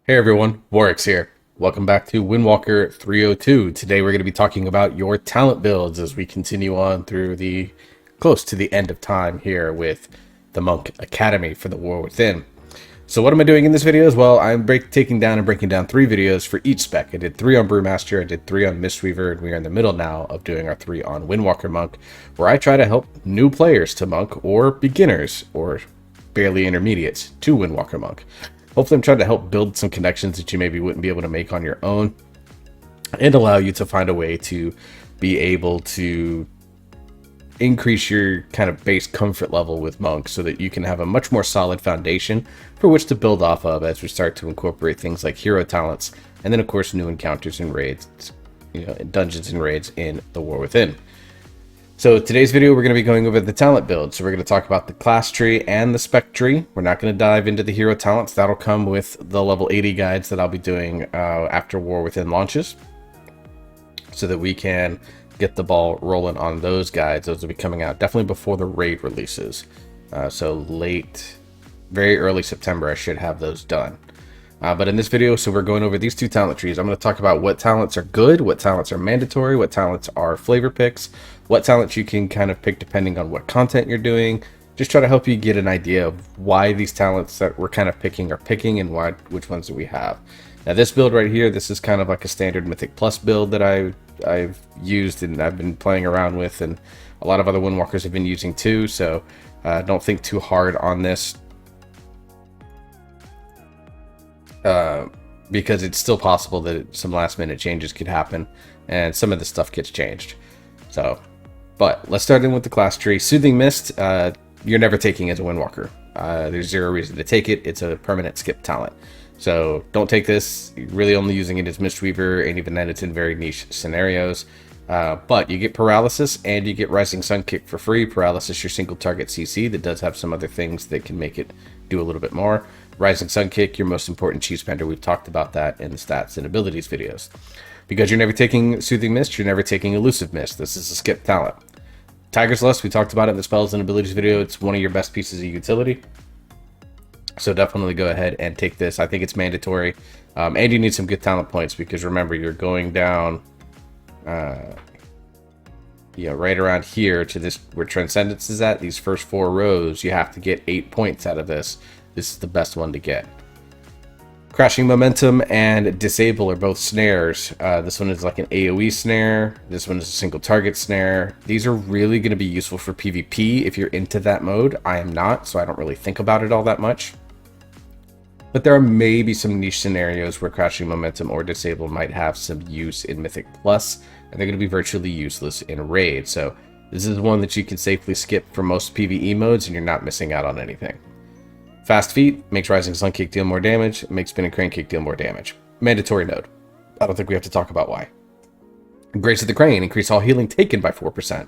Hey everyone, Warwick's here. Welcome back to Windwalker 302. Today we're going to be talking about your talent builds as we continue on through the close to the end of time here with the Monk Academy for the War Within. So what am I doing in this video as well? I'm taking down and breaking down 3 videos for each spec. I did 3 on Brewmaster, I did 3 on Mistweaver, and we are in the middle now of doing our 3 on Windwalker Monk, where I try to help new players to Monk or beginners or barely intermediates to Windwalker Monk. Hopefully I'm trying to help build some connections that you maybe wouldn't be able to make on your own and allow you to find a way to be able to increase your kind of base comfort level with Monk so that you can have a much more solid foundation for which to build off of as we start to incorporate things like hero talents and then of course new encounters and raids, dungeons and raids in the War Within. So today's video, we're going to be going over the talent build. So we're going to talk about the class tree and the spec tree. We're not going to dive into the hero talents. That'll come with the level 80 guides that I'll be doing after War Within launches, so that we can get the ball rolling on those guides. Those will be coming out definitely before the raid releases. So late, very early September, I should have those done. But in this video, so we're going over these 2 talent trees. I'm going to talk about what talents are good, what talents are mandatory, what talents are flavor picks, what talents you can kind of pick depending on what content you're doing. Just try to help you get an idea of why these talents that we're kind of picking are picking and which ones do we have. Now this build right here, this is kind of like a standard Mythic Plus build that I've used and I've been playing around with, and a lot of other Windwalkers have been using too, so don't think too hard on this. Because it's still possible that some last minute changes could happen and some of the stuff gets changed. So, but let's start in with the class tree. Soothing Mist, you're never taking as a Windwalker. There's 0 reason to take it. It's a permanent skip talent. So don't take this. You're really only using it as Mistweaver, and even then it's in very niche scenarios. But you get Paralysis and you get Rising Sun Kick for free. Paralysis, your single target CC. That does have some other things that can make it do a little bit more. Rising Sun Kick, your most important cheese spender. We've talked about that in the stats and abilities videos. Because you're never taking Soothing Mist, you're never taking Elusive Mist. This is a skip talent. Tiger's Lust, we talked about it in the spells and abilities video. It's one of your best pieces of utility. So definitely go ahead and take this. I think it's mandatory. And you need some good talent points because remember, you're going down right around here to this where Transcendence is at. These first 4 rows, you have to get 8 points out of this. This is the best one to get. Crashing Momentum and Disable are both snares. This one is like an AoE snare. This one is a single target snare. These are really going to be useful for PvP if you're into that mode. I am not, so I don't really think about it all that much. But there are maybe some niche scenarios where Crashing Momentum or Disable might have some use in Mythic Plus, and they're going to be virtually useless in Raid. So this is one that you can safely skip for most PvE modes, and you're not missing out on anything. Fast Feet makes Rising Sun Kick deal more damage, makes Spinning Crane Kick deal more damage. Mandatory node. I don't think we have to talk about why. Grace of the Crane, increase all healing taken by 4%.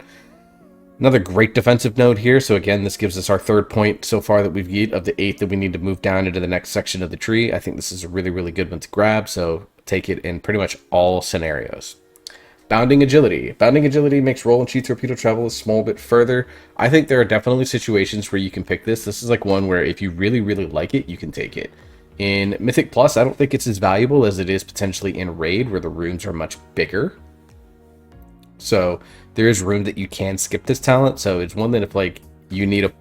Another great defensive node here. So again, this gives us our 3rd point so far that we've get of the 8 that we need to move down into the next section of the tree. I think this is a really, really good one to grab. So take it in pretty much all scenarios. Bounding Agility. Bounding Agility makes roll and cheat torpedo travel a small bit further. I think there are definitely situations where you can pick this. This is like one where if you really, really like it, you can take it. In Mythic Plus, I don't think it's as valuable as it is potentially in Raid, where the rooms are much bigger. So there is room that you can skip this talent. So it's one that if like you need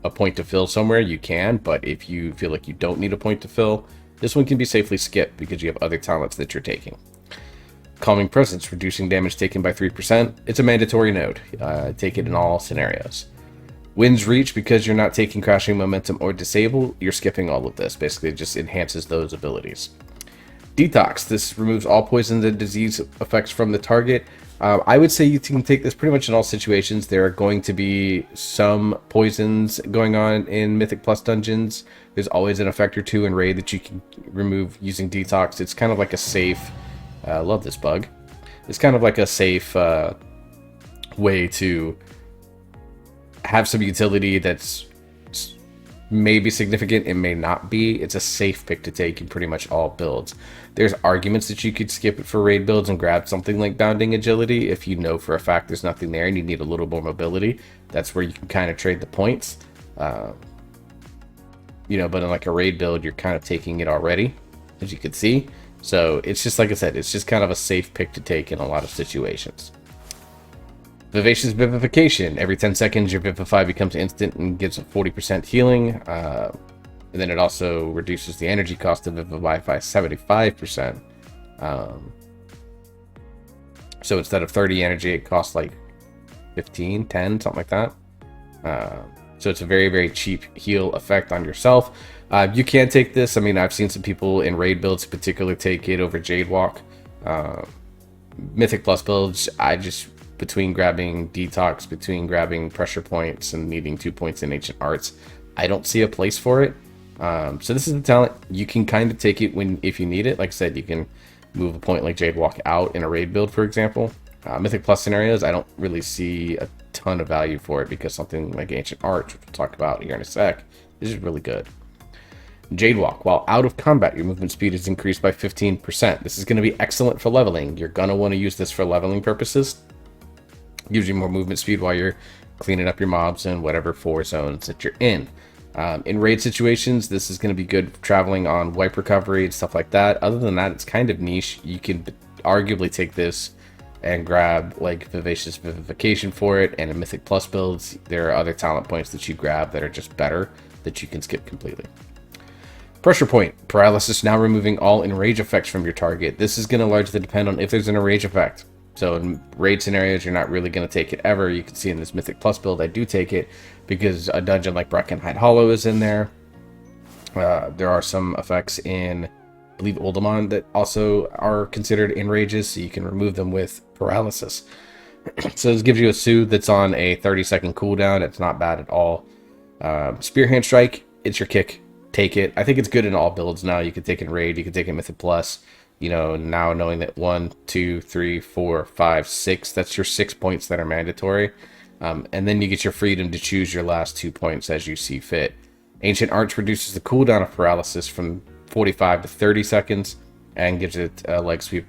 a point to fill somewhere, you can. But if you feel like you don't need a point to fill, this one can be safely skipped because you have other talents that you're taking. Calming Presence, reducing damage taken by 3%. It's a mandatory node. Take it in all scenarios. Wind's Reach, because you're not taking Crashing Momentum or Disable, you're skipping all of this. Basically, it just enhances those abilities. Detox, this removes all poison and disease effects from the target. I would say you can take this pretty much in all situations. There are going to be some poisons going on in Mythic Plus dungeons. There's always an effect or 2 in Raid that you can remove using Detox. It's kind of like a safe... I love this bug. It's kind of like a safe way to have some utility that's maybe significant, it may not be. It's a safe pick to take in pretty much all builds. There's arguments that you could skip it for raid builds and grab something like Bounding Agility if you know for a fact there's nothing there and you need a little more mobility. That's where you can kind of trade the points. But in like a raid build, you're kind of taking it already. as you can see. So it's just, like I said, it's just kind of a safe pick to take in a lot of situations. Vivacious Vivification. Every 10 seconds, your Vivify becomes instant and gives a 40% healing. And then it also reduces the energy cost of Vivify by 75%. So instead of 30 energy, it costs like 15, 10, something like that. So it's a very, very cheap heal effect on yourself. You can take this. I mean, I've seen some people in raid builds in particular take it over Jadewalk. Mythic Plus builds, between grabbing Detox, between grabbing Pressure Points and needing 2 points in Ancient Arts, I don't see a place for it. So this is the talent. You can kind of take it if you need it. Like I said, you can move a point like Jadewalk out in a raid build, for example. Mythic Plus scenarios, I don't really see a ton of value for it because something like Ancient Arts, which we'll talk about here in a sec, is just really good. Jadewalk. While out of combat, your movement speed is increased by 15%. This is going to be excellent for leveling. You're going to want to use this for leveling purposes. Gives you more movement speed while you're cleaning up your mobs in whatever 4 zones that you're in. In raid situations, this is going to be good for traveling on wipe recovery and stuff like that. Other than that, it's kind of niche. You can arguably take this and grab like Vivacious Vivification for it, and in Mythic Plus builds, there are other talent points that you grab that are just better that you can skip completely. Pressure Point. Paralysis, now removing all enrage effects from your target. This is going to largely depend on if there's an enrage effect. So in raid scenarios, you're not really going to take it ever. You can see in this Mythic Plus build, I do take it because a dungeon like Breckenhide Hollow is in there. There are some effects in, I believe, Oldemon that also are considered enrages, so you can remove them with paralysis. So this gives you a soothe that's on a 30-second cooldown. It's not bad at all. Spearhand Strike, it's your kick. Take it. I think it's good in all builds now. You can take it in raid, you can take it in Mythic Plus. You know, now knowing that 1, 2, 3, 4, 5, 6, that's your 6 points that are mandatory. And then you get your freedom to choose your last 2 points as you see fit. Ancient Arts reduces the cooldown of paralysis from 45 to 30 seconds and gives it a leg sweep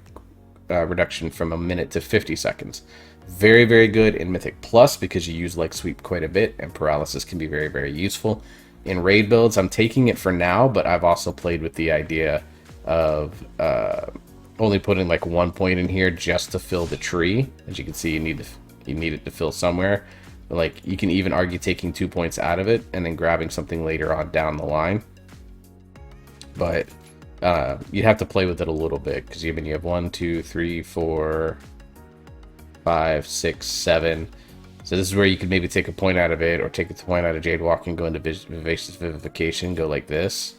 reduction from a minute to 50 seconds. Very, very good in Mythic Plus because you use leg sweep quite a bit, and paralysis can be very, very useful. In raid builds, I'm taking it for now, but I've also played with the idea of only putting like 1 point in here just to fill the tree. As you can see, you need it to fill somewhere. But like, you can even argue taking 2 points out of it and then grabbing something later on down the line. But you have to play with it a little bit because you have 1, 2, 3, 4, 5, 6, 7. So this is where you could maybe take a point out of it, or take a point out of Jadewalk and go into Vivacious Vivification, go like this.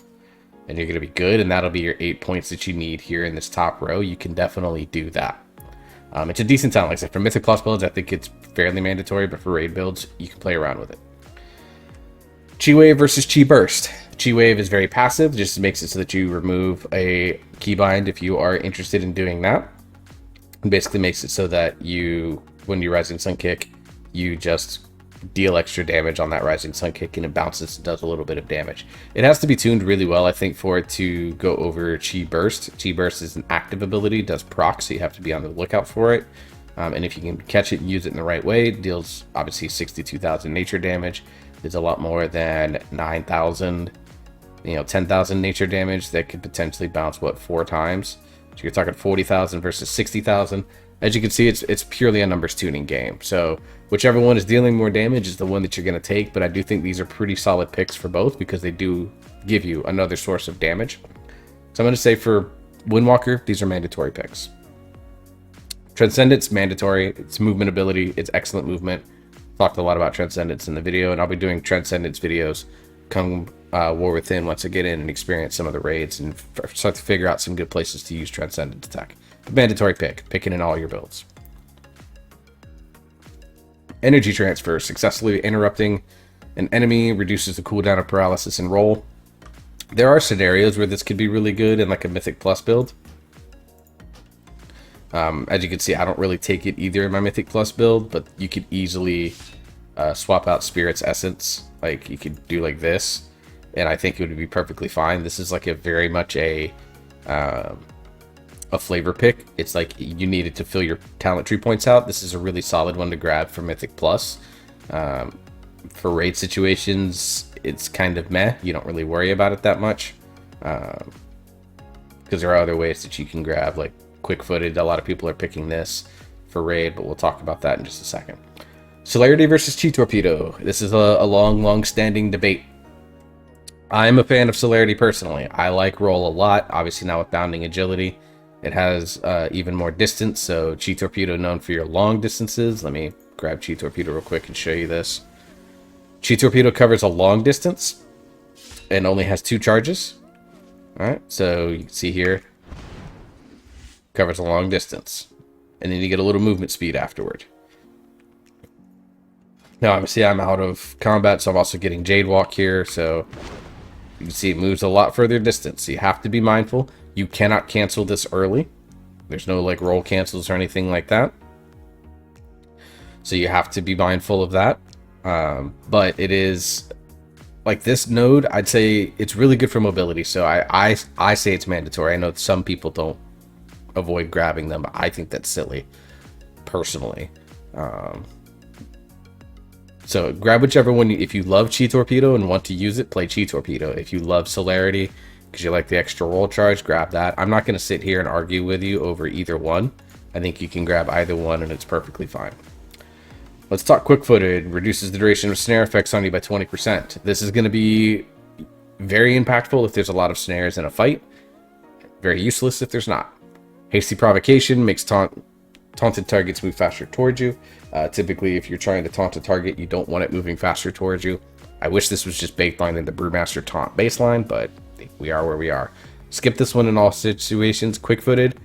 And you're going to be good, and that'll be your 8 points that you need here in this top row. You can definitely do that. It's a decent talent. Like I said, for Mythic Plus builds, I think it's fairly mandatory, but for raid builds, you can play around with it. Chi Wave versus Chi Burst. Chi Wave is very passive, just makes it so that you remove a keybind if you are interested in doing that. It basically makes it so that you, when you Rising Sun Kick, you just deal extra damage on that Rising Sun Kick, and it bounces and does a little bit of damage. It has to be tuned really well, I think, for it to go over Chi Burst. Chi Burst is an active ability, does proc, so you have to be on the lookout for it. And if you can catch it and use it in the right way, it deals obviously 62,000 nature damage. It's a lot more than 9,000, 10,000 nature damage that could potentially bounce, 4 times? So you're talking 40,000 versus 60,000. As you can see, it's purely a numbers tuning game. So whichever one is dealing more damage is the one that you're going to take. But I do think these are pretty solid picks for both because they do give you another source of damage. So I'm going to say for Windwalker, these are mandatory picks. Transcendence, mandatory. It's movement ability. It's excellent movement. Talked a lot about Transcendence in the video, and I'll be doing Transcendence videos come War Within once I get in and experience some of the raids and start to figure out some good places to use Transcendence attack. Mandatory pick. Pick it in all your builds. Energy Transfer. Successfully interrupting an enemy reduces the cooldown of paralysis and roll. There are scenarios where this could be really good in like a Mythic Plus build. As you can see, I don't really take it either in my Mythic Plus build, but you could easily swap out Spirit's Essence. Like, you could do like this, and I think it would be perfectly fine. This is like a very much a flavor pick. It's like you need it to fill your talent tree points out. This is a really solid one to grab for Mythic Plus. For raid situations, it's kind of meh. You don't really worry about it that much. because there are other ways that you can grab, like quick-footed. A lot of people are picking this for raid, but we'll talk about that in just a second. Celerity versus Chi Torpedo. This is a long standing debate. I'm a fan of Celerity personally. I like roll a lot. Obviously now with bounding agility, it has even more distance. So Chi Torpedo known for your long distances. Let me grab Chi Torpedo real quick and show you this. Chi Torpedo covers a long distance and only has 2 charges. Alright, so you can see here, covers a long distance. And then you get a little movement speed afterward. Now obviously I'm out of combat, so I'm also getting Jade Walk here, so you can see it moves a lot further distance. So you have to be mindful. You cannot cancel this early. There's no like roll cancels or anything like that. So you have to be mindful of that. But it is like this node, I'd say it's really good for mobility. So I say it's mandatory. I know some people don't avoid grabbing them, but I think that's silly personally. So grab whichever one. If you love Chi Torpedo and want to use it, play Chi Torpedo. If you love Celerity because you like the extra roll charge, grab that. I'm not going to sit here and argue with you over either one. I think you can grab either one and it's perfectly fine. Let's talk quick-footed. Reduces the duration of snare effects on you by 20%. This is going to be very impactful if there's a lot of snares in a fight. Very useless if there's not. Hasty provocation makes taunted targets move faster towards you. Typically, if you're trying to taunt a target, you don't want it moving faster towards you. I wish this was just baseline in the Brewmaster taunt baseline, but we are where we are. Skip this one in all situations. Quick-footed,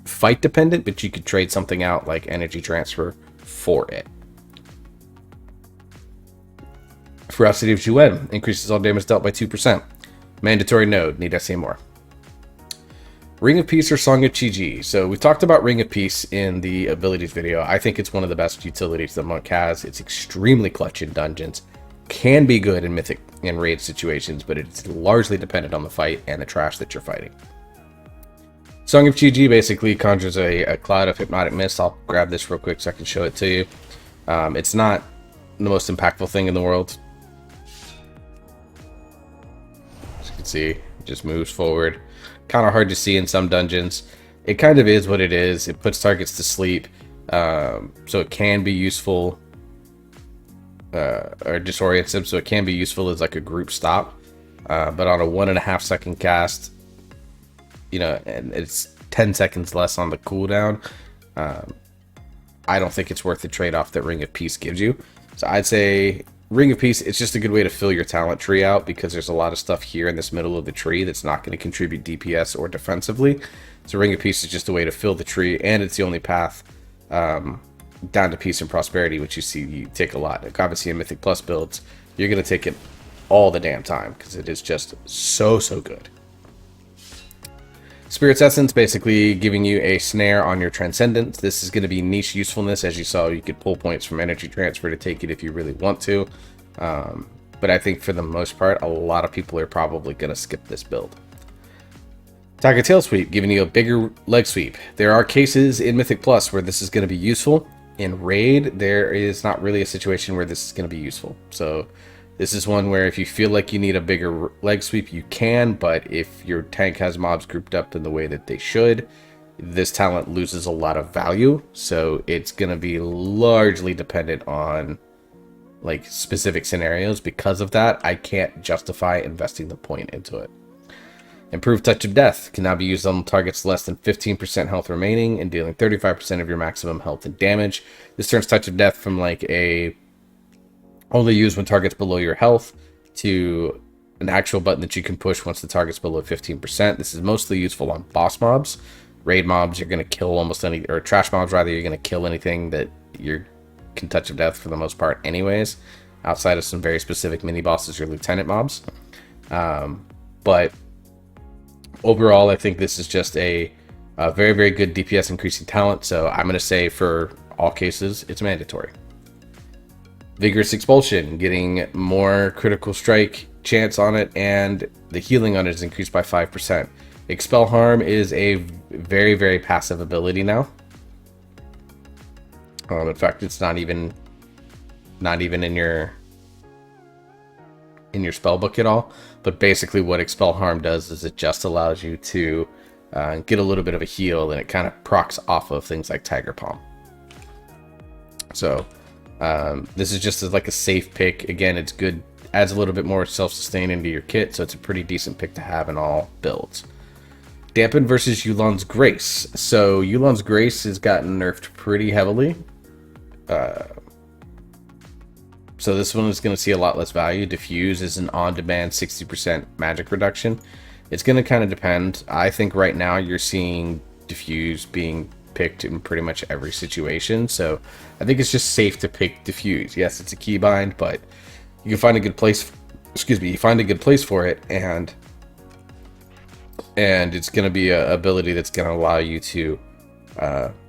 fight dependent, but you could trade something out like energy transfer for it. Ferocity of Juen increases all damage dealt by 2%. Mandatory node. Need I say more? Ring of Peace or Song of Chi-Ji. So we talked about Ring of Peace in the abilities video. I think it's one of the best utilities the monk has. It's extremely clutch in dungeons. Can be good in mythic and raid situations, but it's largely dependent on the fight and the trash that you're fighting. Song of Chi-Ji basically conjures a cloud of hypnotic mist. I'll grab this real quick so I can show it to you. It's not the most impactful thing in the world. As you can see, it just moves forward. Kind of hard to see in some dungeons. It kind of is what it is. It puts targets to sleep, so it can be useful, or disorients them, so it can be useful as like a group stop. But on a 1.5 second cast, you know, and it's 10 seconds less on the cooldown, I don't think it's worth the trade-off that Ring of Peace gives you. So I'd say Ring of Peace, it's just a good way to fill your talent tree out because there's a lot of stuff here in this middle of the tree that's not going to contribute DPS or defensively. So Ring of Peace is just a way to fill the tree, and it's the only path down to peace and prosperity, which you see you take a lot. Like obviously in Mythic Plus builds, you're going to take it all the damn time because it is just so good. Spirit's Essence, basically giving you a snare on your Transcendence. This is going to be niche usefulness. As you saw, you could pull points from energy transfer to take it if you really want to. But I think for the most part, a lot of people are probably going to skip this build. Tiger Tail Sweep, giving you a bigger leg sweep. There are cases in Mythic Plus where this is going to be useful. In Raid, there is not really a situation where this is going to be useful. So this is one where if you feel like you need a bigger leg sweep, you can, but if your tank has mobs grouped up in the way that they should, this talent loses a lot of value. So it's going to be largely dependent on like specific scenarios. Because of that, I can't justify investing the point into it. Improved Touch of Death can now be used on targets less than 15% health remaining and dealing 35% of your maximum health and damage. This turns Touch of Death from like a only use when targets below your health to an actual button that you can push once the target's below 15%. This is mostly useful on boss mobs. Raid mobs, you're going to kill almost any, or trash mobs rather, you're going to kill anything that you can Touch of Death for the most part anyways, outside of some very specific mini bosses or lieutenant mobs. But overall, I think this is just a very good DPS increasing talent, so I'm going to say for all cases, it's mandatory. Vigorous Expulsion, getting more critical strike chance on it, and the healing on it is increased by 5%. Expel Harm is a very passive ability now. In fact, it's not even in in your spell book at all, but basically what Expel Harm does is it just allows you to get a little bit of a heal, and it kind of procs off of things like Tiger Palm. So this is just like a safe pick. Again, it's good, adds a little bit more self-sustain into your kit, so it's a pretty decent pick to have in all builds. Dampen versus Yu'lon's Grace. So Yu'lon's Grace has gotten nerfed pretty heavily. So this one is going to see a lot less value. Diffuse is an on-demand 60% magic reduction. It's going to kind of depend. I think right now you're seeing Diffuse being picked in pretty much every situation. So I think it's just safe to pick Diffuse. Yes, it's a keybind, but you can find a good place. You find a good place for it, and it's going to be an ability that's going to allow you to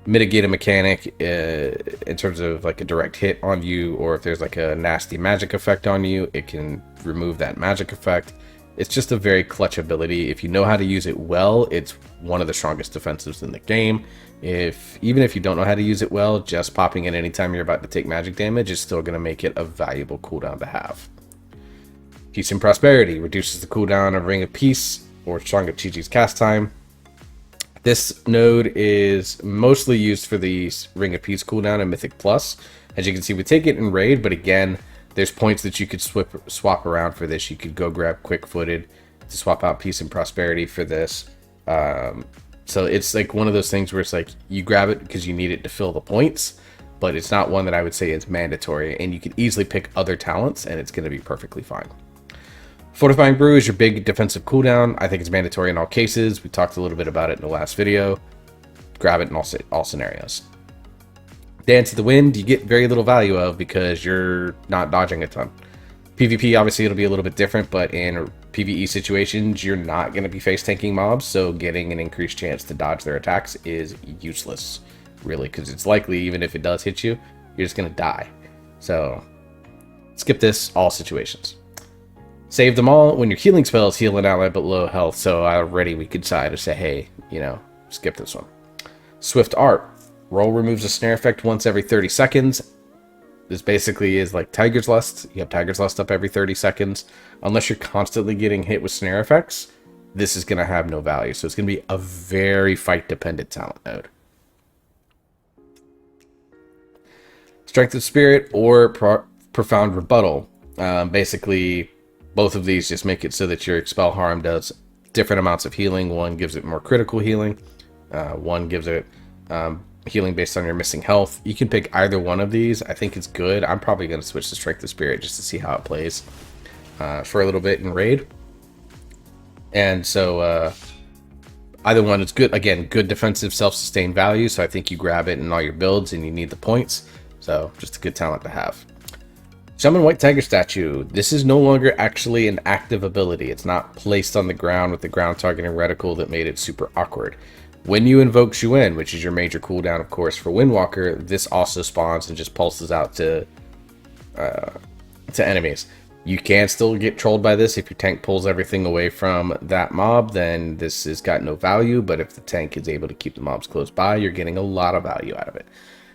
mitigate a mechanic in terms of like a direct hit on you, or if there's like a nasty magic effect on you, it can remove that magic effect. It's just a very clutch ability. If you know how to use it well, it's one of the strongest defensives in the game. Even if you don't know how to use it well, just popping it anytime you're about to take magic damage is still going to make it a valuable cooldown to have. Peace and Prosperity reduces the cooldown of Ring of Peace or Song of Chi-Chi's cast time. This node is mostly used for the Ring of Peace cooldown and Mythic Plus. As you can see, we take it in Raid, but again, there's points that you could swap around for this. You could go grab Quick Footed to swap out Peace and Prosperity for this. So it's like one of those things where it's like you grab it because you need it to fill the points, but it's not one that I would say is mandatory, and you can easily pick other talents and it's going to be perfectly fine. Fortifying Brew is your big defensive cooldown. I think it's mandatory in all cases. We talked a little bit about it in the last video. Grab it in all scenarios. Dance of the Wind, you get very little value of because you're not dodging a ton. PvP, obviously, it'll be a little bit different, but in PvE situations, you're not going to be face tanking mobs, so getting an increased chance to dodge their attacks is useless, really, because it's likely, even if it does hit you, you're just going to die. So, skip this, all situations. Save them all when your healing spells heal an ally but low health, so already we could decide to say, hey, skip this one. Swift Art. Roll removes a snare effect once every 30 seconds. This basically is like Tiger's Lust. You have Tiger's Lust up every 30 seconds. Unless you're constantly getting hit with snare effects, this is going to have no value. So it's going to be a very fight-dependent talent node. Strength of Spirit or Profound Rebuttal. Basically, both of these just make it so that your Expel Harm does different amounts of healing. One gives it more critical healing. One gives it healing based on your missing health. You can pick either one of these. I think it's good. I'm probably going to switch to Strength of Spirit just to see how it plays for a little bit in Raid. And so either one is good. Again, good defensive self-sustained value, so I think you grab it in all your builds and you need the points. So just a good talent to have. Shaman White Tiger Statue. This is no longer actually an active ability. It's not placed on the ground with the ground targeting reticle that made it super awkward. When you invoke Xuen, which is your major cooldown, of course, for Windwalker, this also spawns and just pulses out to enemies. You can still get trolled by this. If your tank pulls everything away from that mob, then this has got no value. But if the tank is able to keep the mobs close by, you're getting a lot of value out of it.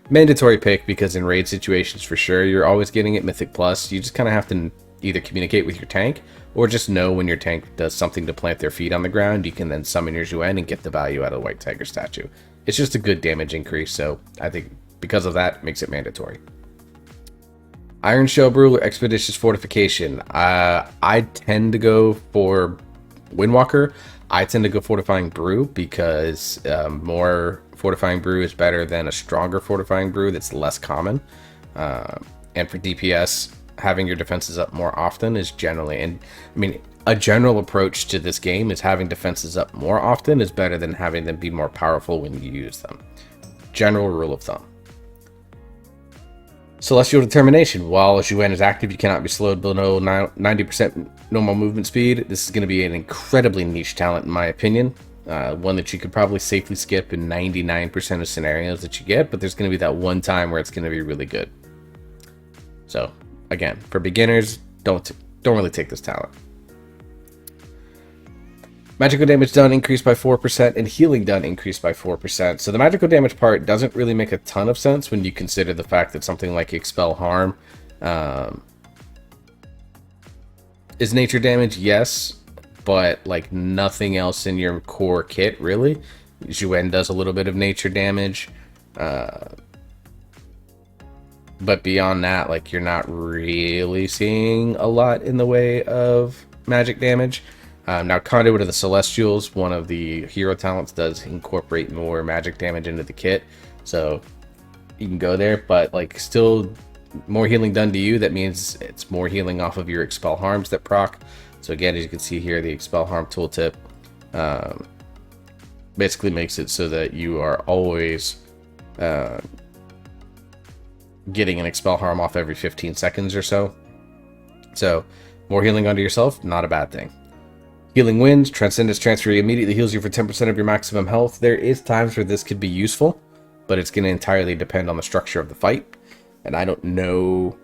Mandatory pick, because in raid situations, for sure, you're always getting it Mythic Plus. You just kind of have to either communicate with your tank, or just know when your tank does something to plant their feet on the ground, you can then summon your Xuen and get the value out of the White Tiger Statue. It's just a good damage increase, so I think because of that, it makes it mandatory. Iron Shell Brew or Expeditious Fortification. I tend to go for Windwalker. I tend to go Fortifying Brew because more Fortifying Brew is better than a stronger Fortifying Brew that's less common. And for DPS, having your defenses up more often is generally, a general approach to this game is having defenses up more often is better than having them be more powerful when you use them. General rule of thumb. Celestial Determination. While Xuen is active, you cannot be slowed below 90% normal movement speed. This is going to be an incredibly niche talent, in my opinion. One that you could probably safely skip in 99% of scenarios that you get, but there's going to be that one time where it's going to be really good. So, again, for beginners, don't really take this talent. Magical damage done increased by 4% and healing done increased by 4%. So the magical damage part doesn't really make a ton of sense when you consider the fact that something like Expel Harm Is nature damage? Yes, but like nothing else in your core kit really. Juen does a little bit of nature damage, but beyond that, like you're not really seeing a lot in the way of magic damage. Now, Conduit of the Celestials, one of the hero talents, does incorporate more magic damage into the kit, so you can go there. But like, still, more healing done to you. That means it's more healing off of your expel harms that proc. So again, as you can see here, the expel harm tooltip basically makes it so that you are always getting an expel harm off every 15 seconds or so. So more healing onto yourself, not a bad thing. Healing Winds, Transcendence Transfer immediately heals you for 10% of your maximum health. There is times where this could be useful, but it's going to entirely depend on the structure of the fight. And I don't know,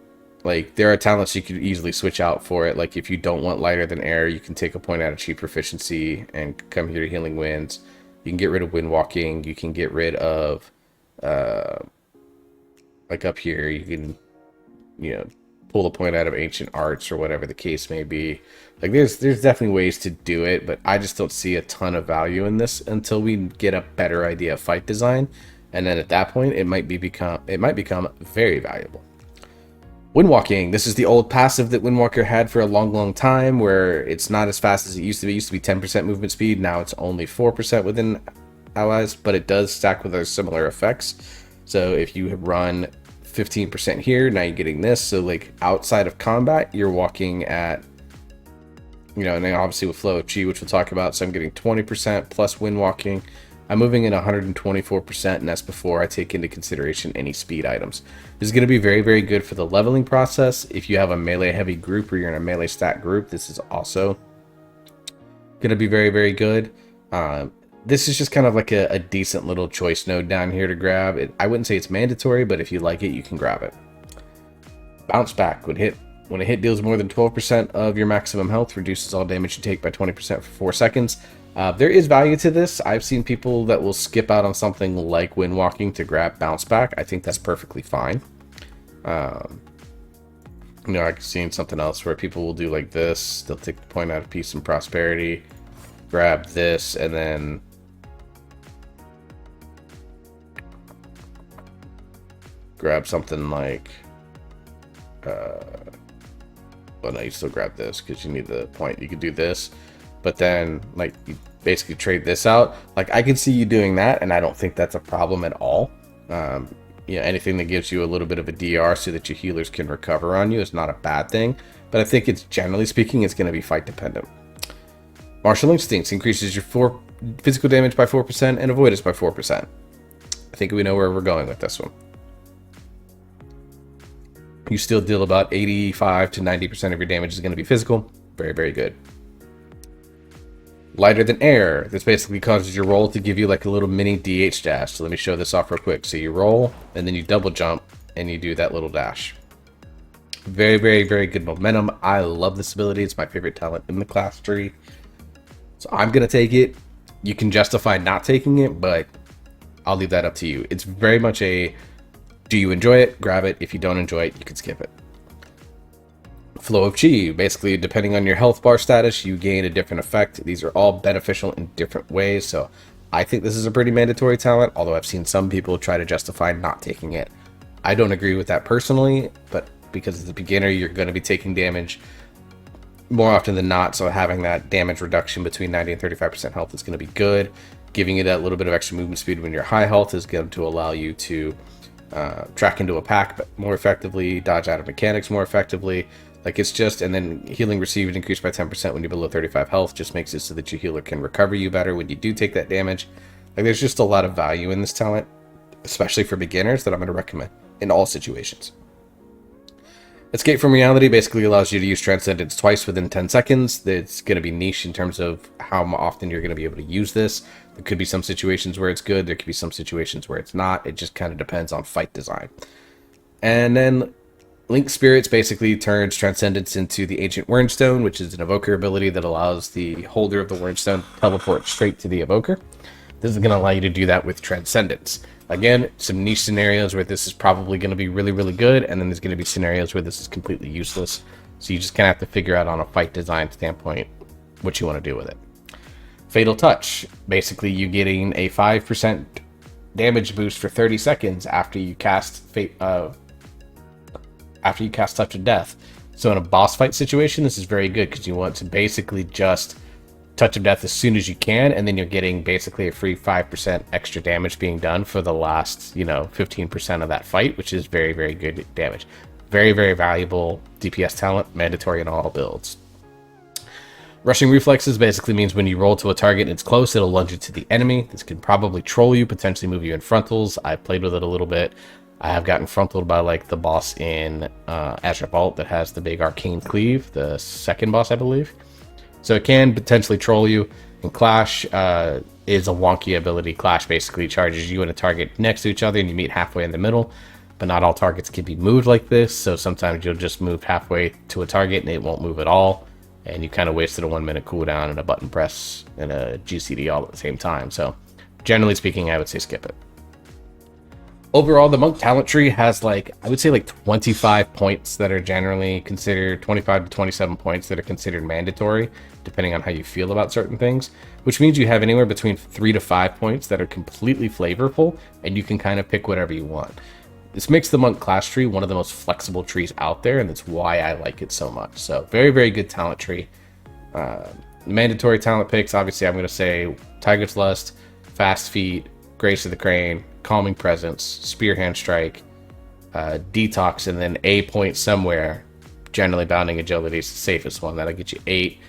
like, there are talents you could easily switch out for it. Like, if you don't want Lighter Than Air, you can take a point out of cheap proficiency and come here to Healing Winds. You can get rid of Windwalking. You can get rid of, like up here, you can, you know, pull a point out of Ancient Arts or whatever the case may be. Like, there's definitely ways to do it, but I just don't see a ton of value in this until we get a better idea of fight design. And then at that point, it might become very valuable. Windwalking. This is the old passive that Windwalker had for a long time, where it's not as fast as it used to be. It used to be 10% movement speed. Now it's only 4% within allies, but it does stack with other similar effects. So if you run 15% here, now you're getting this. So like outside of combat, you're walking at, you know, and then obviously with Flow of Chi, which we'll talk about. So I'm getting 20% plus Windwalking. I'm moving in 124%, and that's before I take into consideration any speed items. This is going to be very, very good for the leveling process. If you have a melee heavy group or you're in a melee stat group, this is also going to be very, very good. This is just kind of like a decent little choice node down here to grab. I wouldn't say it's mandatory, but if you like it, you can grab it. Bounce Back. When a hit deals more than 12% of your maximum health, reduces all damage you take by 20% for 4 seconds. There is value to this. I've seen people that will skip out on something like Windwalking to grab Bounce Back. I think that's perfectly fine. You know, I've seen something else where people will do like this. They'll take the point out of Peace and Prosperity, grab this, and then grab something like well, no, you still grab this because you need the point. You could do this, but then like you basically trade this out. Like, I can see you doing that, and I don't think that's a problem at all. You know, anything that gives you a little bit of a DR so that your healers can recover on you is not a bad thing, but I think it's, generally speaking, it's going to be fight dependent. Martial Instincts increases your physical damage by 4% and avoidance by 4%. I think we know where we're going with this one. You still deal about 85 to 90% of your damage is going to be physical. Very, very good. Lighter Than Air. This basically causes your roll to give you like a little mini DH dash. So let me show this off real quick. So you roll, and then you double jump, and you do that little dash. Very, very, very good momentum. I love this ability. It's my favorite talent in the class tree. So I'm going to take it. You can justify not taking it, but I'll leave that up to you. It's very much a, do you enjoy it? Grab it. If you don't enjoy it, you can skip it. Flow of Chi. Basically, depending on your health bar status, you gain a different effect. These are all beneficial in different ways, so I think this is a pretty mandatory talent, although I've seen some people try to justify not taking it. I don't agree with that personally, but because as a beginner, you're going to be taking damage more often than not, so having that damage reduction between 90 and 35% health is going to be good. Giving you that little bit of extra movement speed when you're high health is going to allow you to track into a pack more effectively, dodge out of mechanics more effectively. Like, it's just, and then healing received increased by 10% when you're below 35 health just makes it so that your healer can recover you better when you do take that damage. Like, there's just a lot of value in this talent, especially for beginners, that I'm going to recommend in all situations. Escape from Reality basically allows you to use Transcendence twice within 10 seconds. It's going to be niche in terms of how often you're going to be able to use this. There could be some situations where it's good. There could be some situations where it's not. It just kind of depends on fight design. And then Link Spirits basically turns Transcendence into the Ancient Wernstone, which is an evoker ability that allows the holder of the Wernstone to teleport straight to the evoker. This is going to allow you to do that with Transcendence. Again, some niche scenarios where this is probably going to be really, really good, and then there's going to be scenarios where this is completely useless. So you just kind of have to figure out on a fight design standpoint what you want to do with it. Fatal Touch, basically you getting a 5% damage boost for 30 seconds after you cast Touch of Death. So in a boss fight situation, this is very good because you want to basically just Touch of Death as soon as you can, and then you're getting basically a free 5% extra damage being done for the last, 15% of that fight, which is very, very good damage. Very, very valuable DPS talent, mandatory in all builds. Rushing Reflexes basically means when you roll to a target and it's close, it'll lunge it to the enemy. This can probably troll you, potentially move you in frontals. I played with it a little bit. I have gotten frontaled by like the boss in Azure Vault that has the big arcane cleave, the second boss, I believe. So it can potentially troll you. And Clash is a wonky ability. Clash basically charges you and a target next to each other and you meet halfway in the middle. But not all targets can be moved like this. So sometimes you'll just move halfway to a target and it won't move at all. And you kind of wasted a 1 minute cooldown and a button press and a GCD all at the same time. So generally speaking, I would say skip it. Overall, the Monk talent tree has I would say 25 points that are generally considered, 25 to 27 points that are considered mandatory, depending on how you feel about certain things, which means you have anywhere between 3 to 5 points that are completely flavorful, and you can kind of pick whatever you want. This makes the Monk class tree one of the most flexible trees out there, and that's why I like it so much. So very, very good talent tree. Mandatory talent picks, obviously I'm going to say Tiger's Lust, Fast Feet, Grace of the Crane, Calming Presence, Spearhand Strike, Detox, and then a point somewhere. Generally, Bounding Agility is the safest one. That'll get you 8.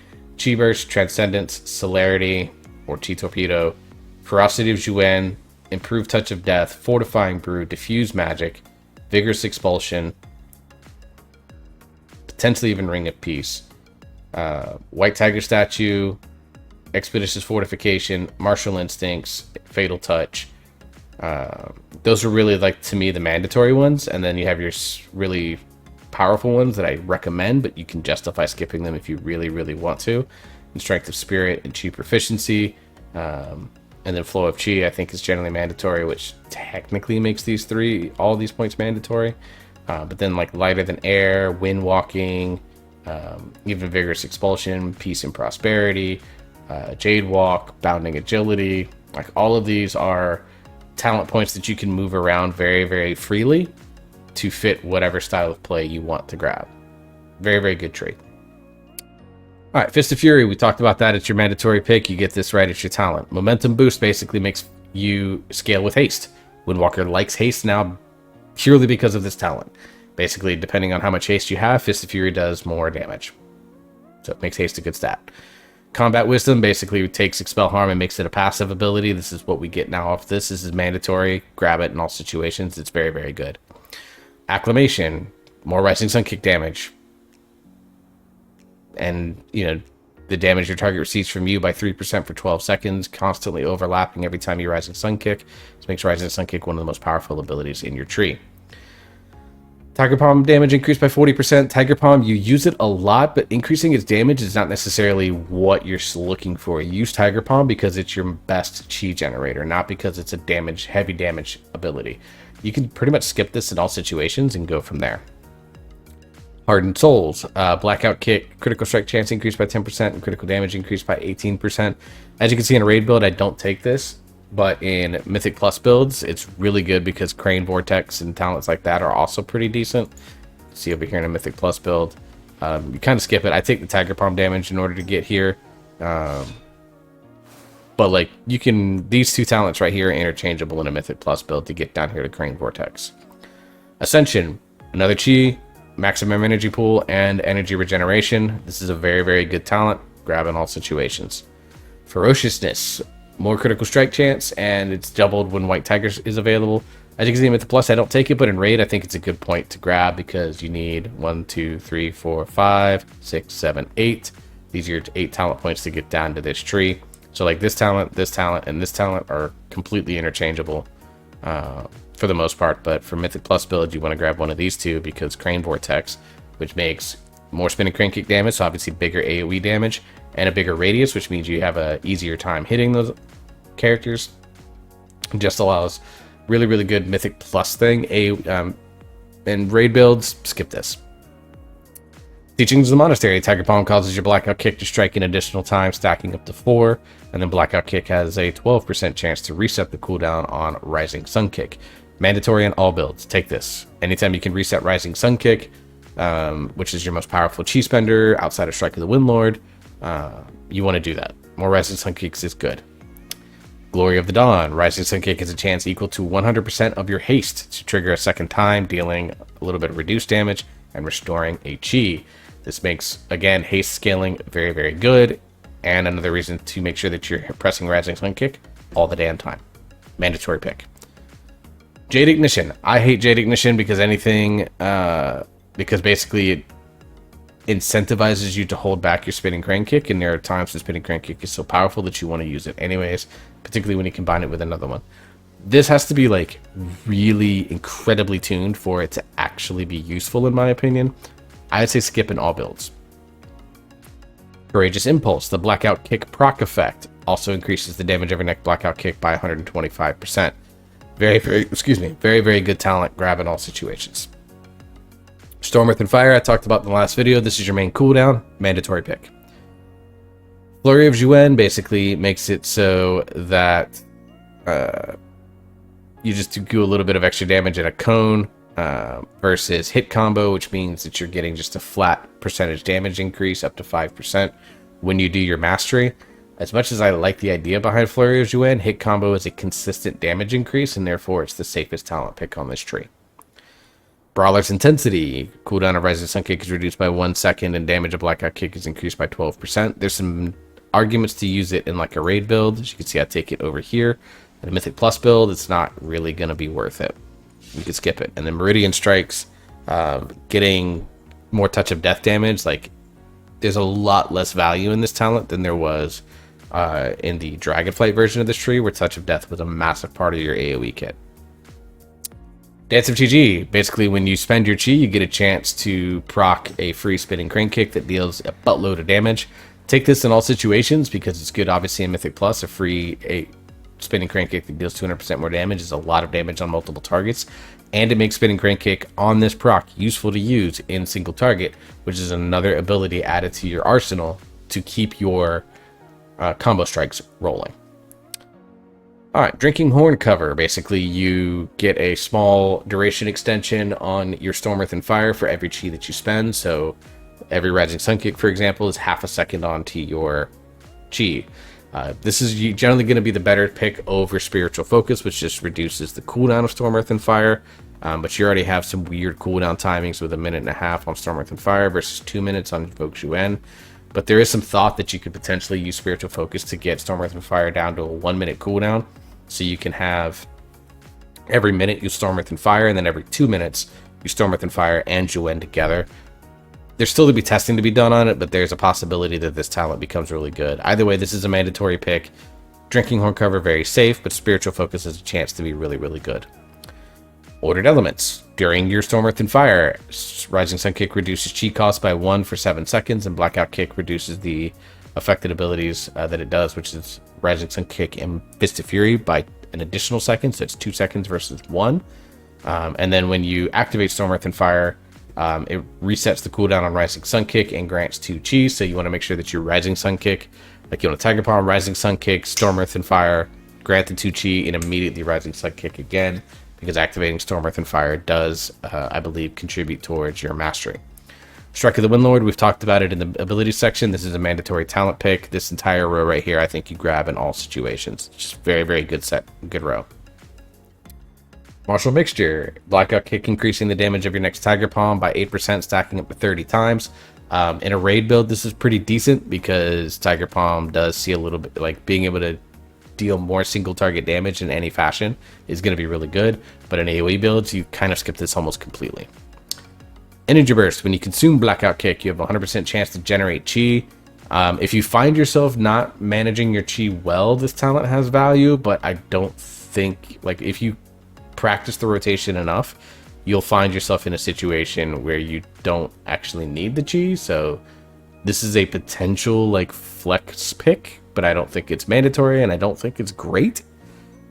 Chi Burst, Transcendence, Celerity, or Chi Torpedo, Ferocity of Juen, Improved Touch of Death, Fortifying Brew, Diffuse Magic, Vigorous Expulsion, potentially even Ring of Peace, White Tiger Statue, Expeditious Fortification, Martial Instincts, Fatal Touch. Those are really to me the mandatory ones, and then you have your really powerful ones that I recommend, but you can justify skipping them if you really, really want to. And Strength of Spirit and Chi Proficiency, and then Flow of Chi I think is generally mandatory, which technically makes all these points mandatory. But then Lighter Than Air, Windwalking, even Vigorous Expulsion, Peace and Prosperity, Jade Walk, Bounding Agility, all of these are talent points that you can move around very, very freely to fit whatever style of play you want to grab. Very, very good tree. All right, Fist of Fury, we talked about that. It's your mandatory pick. You get this right, it's your talent. Momentum Boost basically makes you scale with haste. Windwalker likes haste now purely because of this talent. Basically, depending on how much haste you have, Fist of Fury does more damage. So it makes haste a good stat. Combat Wisdom basically takes Expel Harm and makes it a passive ability. This is what we get now off this. This is mandatory. Grab it in all situations. It's very, very good. Acclamation, more Rising Sun Kick damage. And, the damage your target receives from you by 3% for 12 seconds, constantly overlapping every time you Rising Sun Kick. This makes Rising Sun Kick one of the most powerful abilities in your tree. Tiger Palm damage increased by 40%. Tiger Palm, you use it a lot, but increasing its damage is not necessarily what you're looking for. You use Tiger Palm because it's your best chi generator, not because it's a heavy damage ability. You can pretty much skip this in all situations and go from there. Hardened Souls, Blackout Kick, critical strike chance increased by 10%, and critical damage increased by 18%. As you can see in a raid build, I don't take this. But in Mythic Plus builds, it's really good because Crane Vortex and talents like that are also pretty decent. See over here in a Mythic Plus build. You kind of skip it. I take the Tiger Palm damage in order to get here. But these two talents right here are interchangeable in a Mythic Plus build to get down here to Crane Vortex. Ascension, another Chi, maximum energy pool, and energy regeneration. This is a very, very good talent. Grab in all situations. Ferociousness, more critical strike chance, and it's doubled when White Tiger is available. As you can see with the plus, I don't take it, but in raid, I think it's a good point to grab because you need 1, 2, 3, 4, 5, 6, 7, 8. These are your 8 talent points to get down to this tree. So this talent, and this talent are completely interchangeable for the most part. But for Mythic Plus build, you want to grab one of these two because Crane Vortex, which makes more spinning crane kick damage, so obviously bigger AoE damage, and a bigger radius, which means you have a easier time hitting those characters. It just allows really, really good Mythic Plus thing. And raid builds, skip this. Teachings of the Monastery. Tiger Palm causes your Blackout Kick to strike an additional time, stacking up to 4. And then Blackout Kick has a 12% chance to reset the cooldown on Rising Sun Kick. Mandatory on all builds. Take this. Anytime you can reset Rising Sun Kick, which is your most powerful chi spender outside of Strike of the Windlord, you want to do that. More Rising Sun Kicks is good. Glory of the Dawn. Rising Sun Kick has a chance equal to 100% of your haste to trigger a second time, dealing a little bit of reduced damage and restoring a chi. This makes, again, haste scaling very, very good, and another reason to make sure that you're pressing Rising Sun Kick all the damn time. Mandatory pick. Jade Ignition. I hate Jade Ignition because because basically it incentivizes you to hold back your spinning crane kick, and there are times the spinning crane kick is so powerful that you want to use it anyways, particularly when you combine it with another one. This has to be like really incredibly tuned for it to actually be useful, in my opinion. I'd say skip in all builds. Courageous Impulse. The Blackout Kick proc effect also increases the damage of your next Blackout Kick by 125%. Very, very good talent. Grab in all situations. Storm, Earth, and Fire. I talked about in the last video. This is your main cooldown. Mandatory pick. Flurry of Juen basically makes it so that you just do a little bit of extra damage in a cone versus hit combo, which means that you're getting just a flat percentage damage increase up to 5% when you do your mastery. As much as I like the idea behind Flurry of Juen, hit combo is a consistent damage increase, and therefore it's the safest talent pick on this tree. Brawler's Intensity. Cooldown of Rising Sun Kick is reduced by 1 second, and damage of Blackout Kick is increased by 12%. There's some arguments to use it in like a raid build. As you can see, I take it over here. In a Mythic Plus build, it's not really going to be worth it. You can skip it. And then Meridian Strikes, getting more Touch of Death damage. Like, there's a lot less value in this talent than there was in the Dragonflight version of this tree, where Touch of Death was a massive part of your AoE kit. Dance of Chi. Basically, when you spend your chi, you get a chance to proc a free spinning crane kick that deals a buttload of damage. Take this in all situations because it's good, obviously, in Mythic Plus. A spinning crane kick that deals 200% more damage is a lot of damage on multiple targets, and it makes spinning crane kick on this proc useful to use in single target, which is another ability added to your arsenal to keep your combo strikes rolling. Alright, Drinking Horn cover. Basically, you get a small duration extension on your Storm, Earth, and Fire for every chi that you spend. So every Rising Sun Kick, for example, is half a second onto your chi. This is generally going to be the better pick over Spiritual Focus, which just reduces the cooldown of Storm, Earth, and Fire. But you already have some weird cooldown timings with 1.5 minutes on Storm, Earth, and Fire versus 2 minutes on Invoke Juen. But there is some thought that you could potentially use Spiritual Focus to get Storm, Earth, and Fire down to a 1 minute cooldown. So you can have every minute you Storm, Earth, and Fire, and then every 2 minutes you Storm, Earth, and Fire and Juen together. There's still to be testing to be done on it, but there's a possibility that this talent becomes really good. Either way, this is a mandatory pick. Drinking Horn cover, very safe, but Spiritual Focus has a chance to be really, really good. Ordered Elements. During your Storm, Earth, and Fire, Rising Sun Kick reduces chi cost by 1 for 7 seconds, and Blackout Kick reduces the affected abilities that it does, which is Rising Sun Kick and Fist of Fury, by an additional second, so it's 2 seconds versus 1. And then when you activate Storm, Earth, and Fire, it resets the cooldown on Rising Sun Kick and grants 2 chi, so you want to make sure that your Rising Sun Kick, like you want a Tiger Palm, Rising Sun Kick, Storm, Earth, and Fire, grant the 2 chi, and immediately Rising Sun Kick again, because activating Storm, Earth, and Fire does, I believe, contribute towards your mastery. Strike of the Windlord, we've talked about it in the ability section. This is a mandatory talent pick. This entire row right here, I think you grab in all situations. Just very, very good set, good row. Martial Mixture. Blackout Kick increasing the damage of your next Tiger Palm by 8%, stacking up to 30 times. In a raid build, this is pretty decent because Tiger Palm does see a little bit, like being able to deal more single target damage in any fashion is going to be really good. But in AoE builds, you kind of skip this almost completely. Energy Burst. When you consume Blackout Kick, you have a 100% chance to generate chi. If you find yourself not managing your chi well, this talent has value, but I don't think, like, if you practice the rotation enough, you'll find yourself in a situation where you don't actually need the chi. So this is a potential like flex pick, but I don't think it's mandatory, and I don't think it's great.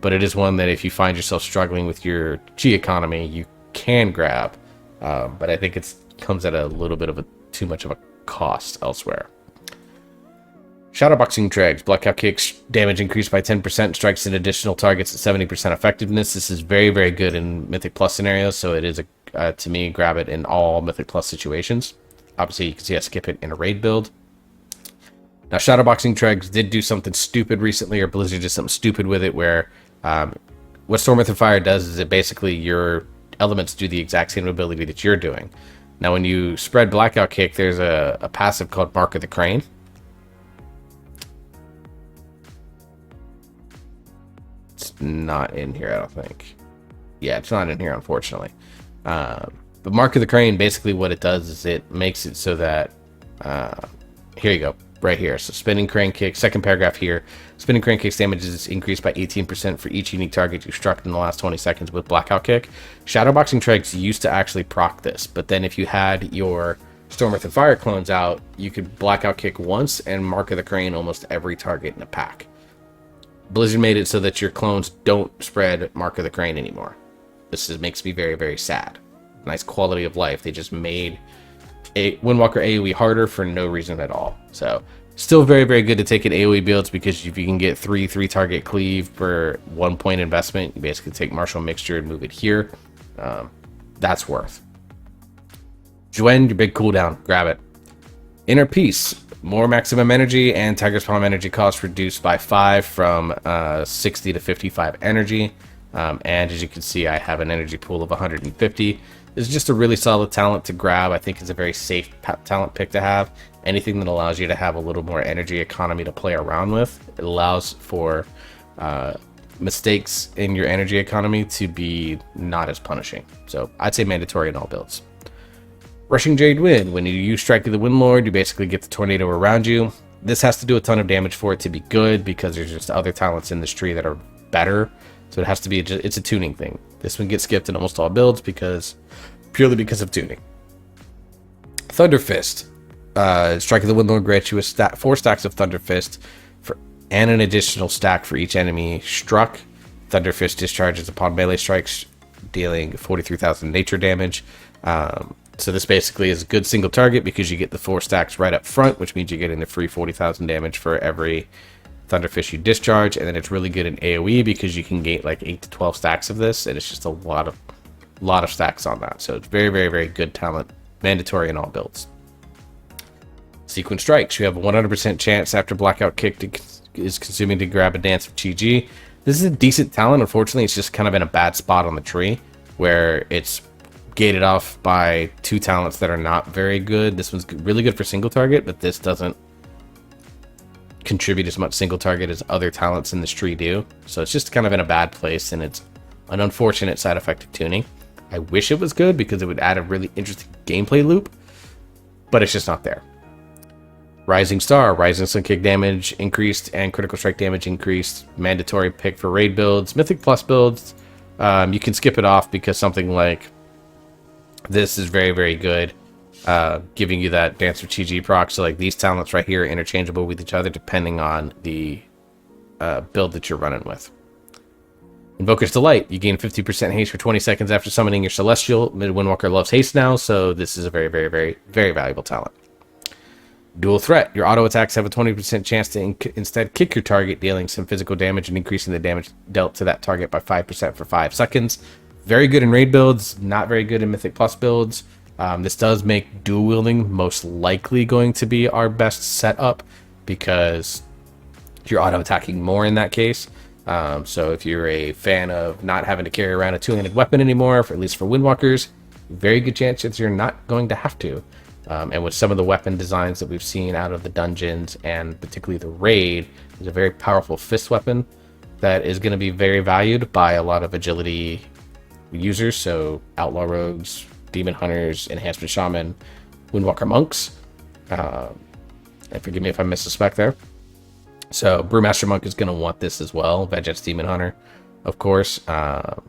But it is one that if you find yourself struggling with your chi economy, you can grab. But I think it comes at a little bit of a too much of a cost elsewhere. Shadowboxing Dregs. Blackout Kick's damage increased by 10%, strikes an additional targets at 70% effectiveness. This is very, very good in Mythic Plus scenarios, so it is, to me, grab it in all Mythic Plus situations. Obviously, you can see I skip it in a raid build. Now, Shadowboxing Dregs did do something stupid recently, or Blizzard did something stupid with it, where what Storm Earth and Fire does is it basically, your elements do the exact same ability that you're doing. Now, when you spread Blackout Kick, there's a passive called Mark of the Crane. It's not in here, I don't think. Yeah, it's not in here, unfortunately. But Mark of the Crane, basically what it does is it makes it so that... here you go, right here. So Spinning Crane Kick, second paragraph here. Spinning Crane Kick's damage is increased by 18% for each unique target you struck in the last 20 seconds with Blackout Kick. Shadowboxing Dregs used to actually proc this, but then if you had your Storm Earth and Fire clones out, you could Blackout Kick once and Mark of the Crane almost every target in a pack. Blizzard made it so that your clones don't spread Mark of the Crane anymore. Makes me very, very sad. Nice quality of life. They just made a Windwalker AoE harder for no reason at all. So, still very, very good to take in AoE builds, because if you can get 3 target cleave for 1 point investment, you basically take Martial Mixture and move it here. That's worth. Juen, your big cooldown. Grab it. Inner Peace. More maximum energy and Tiger's Palm energy cost reduced by 5 from 60 to 55 energy. And as you can see, I have an energy pool of 150. This is just a really solid talent to grab. I think it's a very safe talent pick to have. Anything that allows you to have a little more energy economy to play around with. It allows for mistakes in your energy economy to be not as punishing. So I'd say mandatory in all builds. Rushing Jade Wind. When you use Strike of the Windlord, you basically get the tornado around you. This has to do a ton of damage for it to be good, because there's just other talents in this tree that are better. So it has to be, it's a tuning thing. This one gets skipped in almost all builds purely because of tuning. Thunder Fist. Strike of the Windlord grants you 4 stacks of Thunder Fist and an additional stack for each enemy struck. Thunder Fist discharges upon melee strikes, dealing 43,000 nature damage. So this basically is a good single target because you get the 4 stacks right up front, which means you're getting the free 40,000 damage for every Thunderfish you discharge. And then it's really good in AoE because you can get like 8 to 12 stacks of this, and it's just a lot of stacks on that. So it's very, very, very good talent, mandatory in all builds. Sequence Strikes. You have a 100% chance after Blackout Kick is consuming to grab a Dance of Chi-Ji. This is a decent talent. Unfortunately, it's just kind of in a bad spot on the tree where it's gated off by 2 talents that are not very good. This one's really good for single target, but this doesn't contribute as much single target as other talents in this tree do. So it's just kind of in a bad place, and it's an unfortunate side effect of tuning. I wish it was good because it would add a really interesting gameplay loop, but it's just not there. Rising Star. Rising Sun Kick damage increased and critical strike damage increased. Mandatory pick for raid builds. Mythic Plus builds, you can skip it off because something like this is very, very good, giving you that Dance of Chi-Ji proc. So like these talents right here are interchangeable with each other depending on the build that you're running with. Invoker's Delight. You gain 50% haste for 20 seconds after summoning your Celestial. Windwalker loves haste now, so this is a very, very, very, very valuable talent. Dual Threat. Your auto attacks have a 20% chance to instead kick your target, dealing some physical damage and increasing the damage dealt to that target by 5% for 5 seconds. Very good in raid builds, not very good in Mythic Plus builds. This does make dual wielding most likely going to be our best setup because you're auto attacking more in that case. So if you're a fan of not having to carry around a 2-handed weapon anymore, at least for Windwalkers, very good chance that you're not going to have to. And with some of the weapon designs that we've seen out of the dungeons and particularly the raid, is a very powerful fist weapon that is going to be very valued by a lot of agility users. So outlaw rogues, demon hunters, enhancement shaman, Windwalker monks. And forgive me if I missed a spec there. So Brewmaster Monk is going to want this as well. Veget's Demon Hunter, of course. So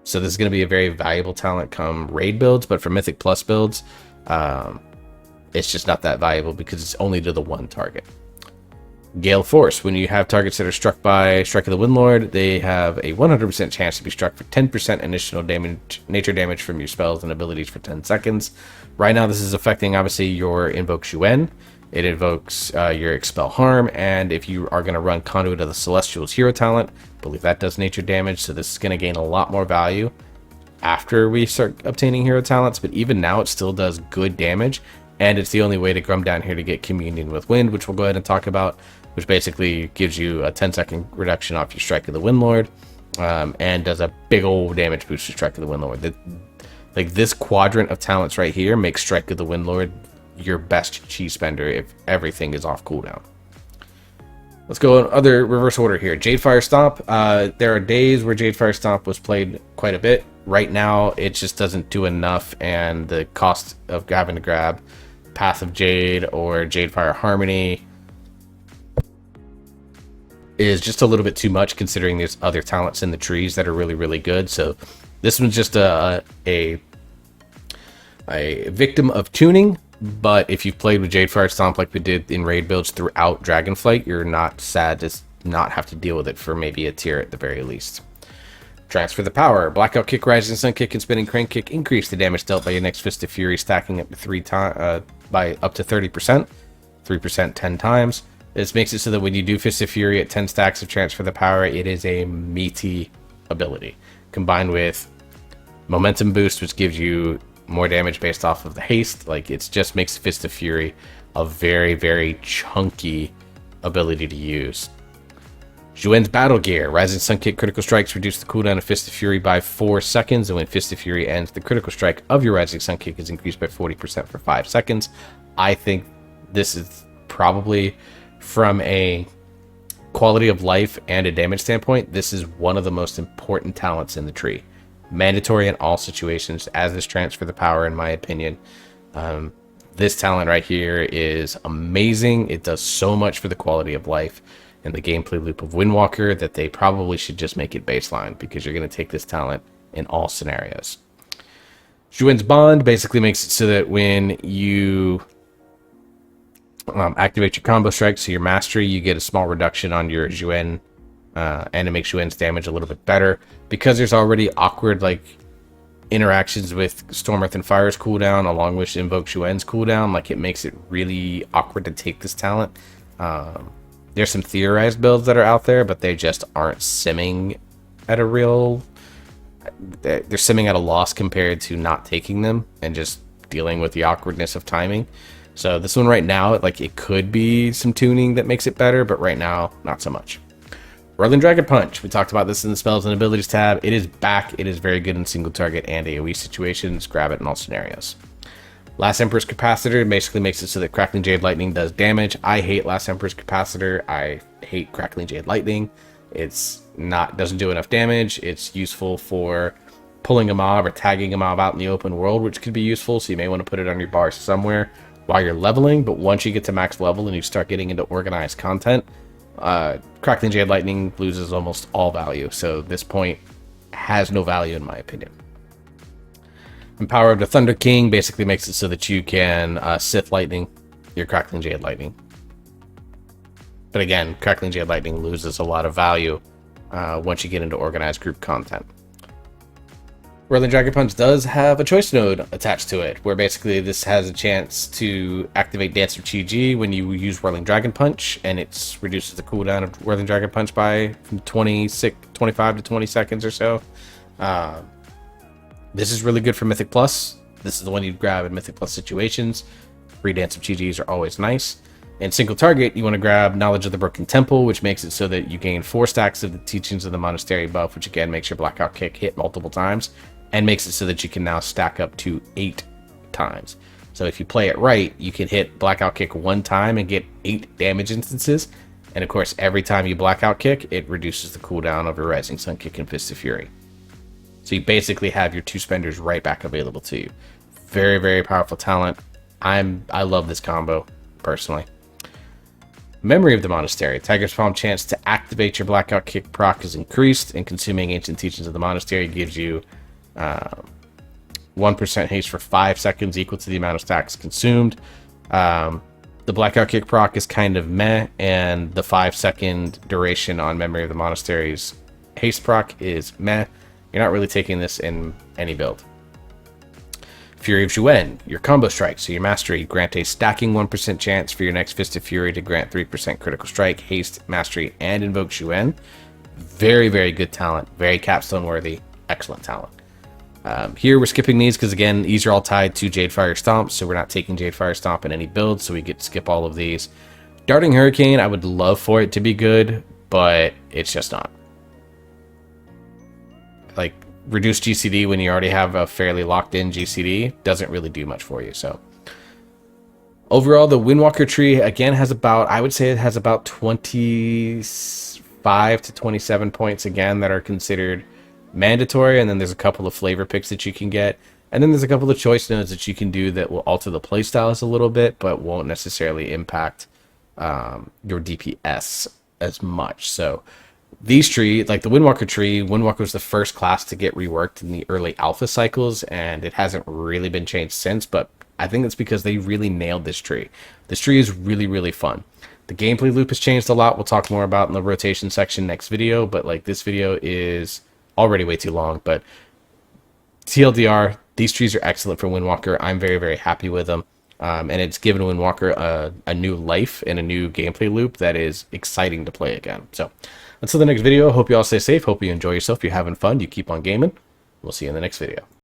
this is going to be a very valuable talent come raid builds, but for Mythic Plus builds, it's just not that valuable because it's only to the one target. Gale Force. When you have targets that are struck by Strike of the Windlord, they have a 100% chance to be struck for 10% initial damage, nature damage from your spells and abilities for 10 seconds. Right now, this is affecting, obviously, your Invoke Xuen. It invokes your Expel Harm, and if you are going to run Conduit of the Celestials hero talent, I believe that does nature damage, so this is going to gain a lot more value after we start obtaining hero talents, but even now it still does good damage, and it's the only way to come down here to get Communion with Wind, which we'll go ahead and talk about, which basically gives you a 10-second reduction off your Strike of the Windlord, and does a big old damage boost to Strike of the Windlord. Like, this quadrant of talents right here makes Strike of the Windlord your best chi spender if everything is off cooldown. Let's go in other reverse order here. Jadefire Stomp. There are days where Jadefire Stomp was played quite a bit. Right now, it just doesn't do enough, and the cost of having to grab Path of Jade or Jadefire Harmony is just a little bit too much, considering there's other talents in the trees that are really, really good. So this one's just a victim of tuning. But if you've played with Jadefire Stomp like we did in raid builds throughout Dragonflight, you're not sad to not have to deal with it for maybe a tier at the very least. Transfer the power. Blackout Kick, Rising Sun Kick, and Spinning Crane Kick increase the damage dealt by your next Fist of Fury, stacking up to 3 times by up to 30%. 3% 10 times. This makes it so that when you do Fist of Fury at 10 stacks of Transfer the Power, it is a meaty ability. Combined with Momentum Boost, which gives you more damage based off of the haste. Like, it just makes Fist of Fury a very, very chunky ability to use. Xuen's Battle Gear. Rising Sun Kick critical strikes reduce the cooldown of Fist of Fury by 4 seconds, and when Fist of Fury ends, the critical strike of your Rising Sun Kick is increased by 40% for 5 seconds. I think this is probably, from a quality of life and a damage standpoint, this is one of the most important talents in the tree. Mandatory in all situations, as is Transfer the Power, in my opinion. This talent right here is amazing. It does so much for the quality of life and the gameplay loop of Windwalker that they probably should just make it baseline, because you're going to take this talent in all scenarios. Xuen's Bond basically makes it so that when you activate your combo strike, so your mastery, you get a small reduction on your Xuen, and it makes Xuen's damage a little bit better. Because there's already awkward like interactions with Storm, Earth, and Fire's cooldown along with Invoke Xuen's cooldown, like, it makes it really awkward to take this talent. There's some theorized builds that are out there, but they just aren't simming at a real... They're simming at a loss compared to not taking them and just dealing with the awkwardness of timing. So this one right now, like, it could be some tuning that makes it better, but right now, not so much. Whirling Dragon Punch. We talked about this in the Spells and Abilities tab. It is back. It is very good in single target and AoE situations. Grab it in all scenarios. Last Emperor's Capacitor basically makes it so that Crackling Jade Lightning does damage. I hate Last Emperor's Capacitor. I hate Crackling Jade Lightning. Doesn't do enough damage. It's useful for pulling a mob or tagging a mob out in the open world, which could be useful, so you may want to put it on your bar somewhere while you're leveling. But once you get to max level and you start getting into organized content, Crackling Jade Lightning loses almost all value, so this point has no value in my opinion. And Power of the Thunder King basically makes it so that you can Sith Lightning your Crackling Jade Lightning. But again, Crackling Jade Lightning loses a lot of value once you get into organized group content. Whirling Dragon Punch does have a choice node attached to it, where basically this has a chance to activate Dance of Chi-Ji when you use Whirling Dragon Punch, and it reduces the cooldown of Whirling Dragon Punch by from 25 to 20 seconds or so. This is really good for Mythic Plus. This is the one you'd grab in Mythic Plus situations. Free Dance of Chi-Jis are always nice. In single target, you want to grab Knowledge of the Broken Temple, which makes it so that you gain 4 stacks of the Teachings of the Monastery buff, which again makes your Blackout Kick hit multiple times, and makes it so that you can now stack up to 8 times. So if you play it right, you can hit Blackout Kick 1 time and get 8 damage instances. And of course, every time you Blackout Kick, it reduces the cooldown of your Rising Sun Kick and Fist of Fury. So you basically have your 2 spenders right back available to you. Very, very powerful talent. I love this combo, personally. Memory of the Monastery. Tiger's Palm chance to activate your Blackout Kick proc is increased, and consuming Ancient Teachings of the Monastery gives you 1% haste for 5 seconds, equal to the amount of stacks consumed. The blackout kick proc is kind of meh, and the 5-second duration on Memory of the Monastery's haste proc is meh. You're not really taking this in any build. Fury of Zhuan, your combo strike, so your mastery, grant a stacking 1% chance for your next Fist of Fury to grant 3% critical strike, haste, mastery, and invoke Zhuan. Very, very good talent, very capstone worthy, excellent talent. Here we're skipping these because, again, these are all tied to Jadefire Stomp, so we're not taking Jadefire Stomp in any build, so we get to skip all of these. Darting Hurricane, I would love for it to be good, but it's just not. Like, reduced GCD when you already have a fairly locked-in GCD doesn't really do much for you, so. Overall, the Windwalker tree, again, has about, I would say it has about 25 to 27 points, again, that are considered mandatory, and then there's a couple of flavor picks that you can get, and then there's a couple of choice nodes that you can do that will alter the playstyles a little bit, but won't necessarily impact your DPS as much. So these trees, like the Windwalker tree, Windwalker was the first class to get reworked in the early alpha cycles, and it hasn't really been changed since, but I think it's because they really nailed this tree. This tree is really, really fun. The gameplay loop has changed a lot. We'll talk more about in the rotation section next video, but like this video is already way too long, but TLDR, these trees are excellent for Windwalker. I'm very, very happy with them. And it's given Windwalker a new life and a new gameplay loop that is exciting to play again. So until the next video, hope you all stay safe. Hope you enjoy yourself. You're having fun. You keep on gaming. We'll see you in the next video.